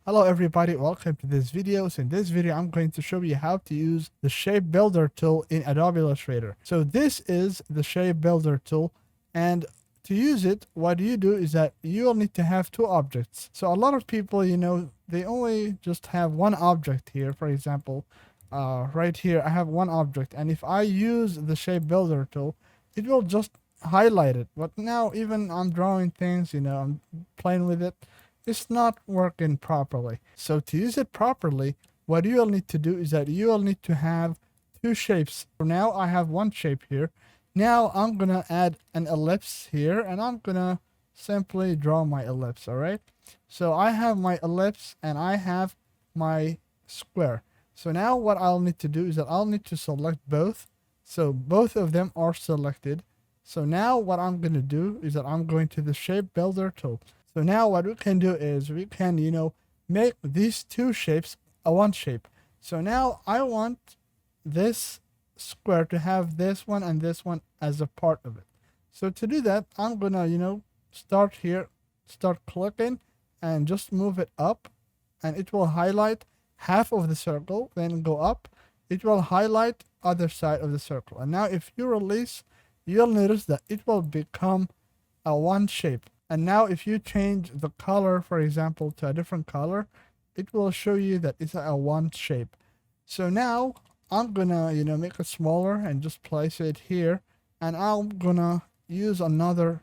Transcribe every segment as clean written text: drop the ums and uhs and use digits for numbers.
Hello everybody, welcome to this video. So in this video, I'm going to show you how to use the shape builder tool in Adobe Illustrator. So this is the shape builder tool, and to use it, what you do is that you'll need to have two objects. So a lot of people, they only just have one object here. For example, right here, I have one object, and if I use the shape builder tool, it will just highlight it. But now even I'm drawing things, I'm playing with it, it's not working properly. So to use it properly, what you'll need to do is that you'll need to have two shapes. For now, I have one shape here. Now I'm gonna add an ellipse here, and I'm gonna simply draw my ellipse. All right. So I have my ellipse and I have my square. So now what I'll need to do is that I'll need to select both. So both of them are selected. So now what I'm gonna do is that I'm going to the shape builder tool. So now what we can do is we can, make these two shapes a one shape. So now I want this square to have this one and this one as a part of it. So to do that, I'm gonna, start here, start clicking and just move it up, and it will highlight half of the circle, then go up. It will highlight other side of the circle. And now if you release, you'll notice that it will become a one shape. And now if you change the color, for example, to a different color, it will show you that it's a one shape. So now I'm gonna, make it smaller and just place it here. And I'm gonna use another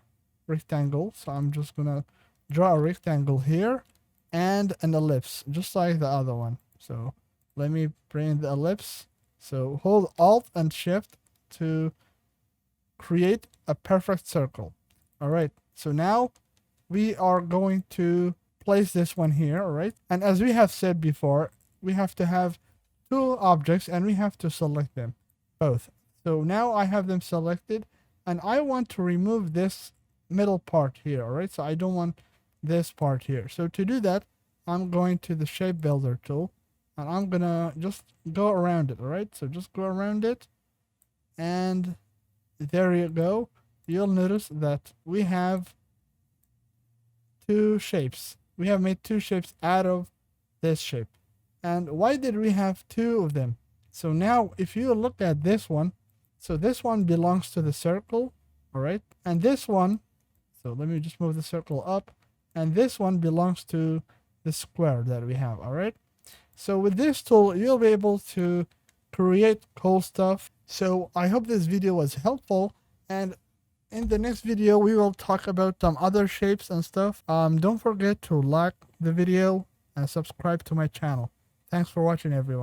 rectangle. So I'm just gonna draw a rectangle here and an ellipse, just like the other one. So let me bring the ellipse. So hold Alt and Shift to create a perfect circle. All right. So now we are going to place this one here, all right? And as we have said before, we have to have two objects and we have to select them both. So now I have them selected and I want to remove this middle part here, all right? So I don't want this part here. So to do that, I'm going to the shape builder tool and I'm gonna just go around it, all right? So just go around it and there you go. You'll notice that we have two shapes. We have made two shapes out of this shape. And why did we have two of them? So now if you look at this one, so this one belongs to the circle, all right? And this one, so let me just move the circle up, and this one belongs to the square that we have, all right? So with this tool, you'll be able to create cool stuff. So I hope this video was helpful, and in the next video, we will talk about some other shapes and stuff. Don't forget to like the video and subscribe to my channel. Thanks for watching, everyone.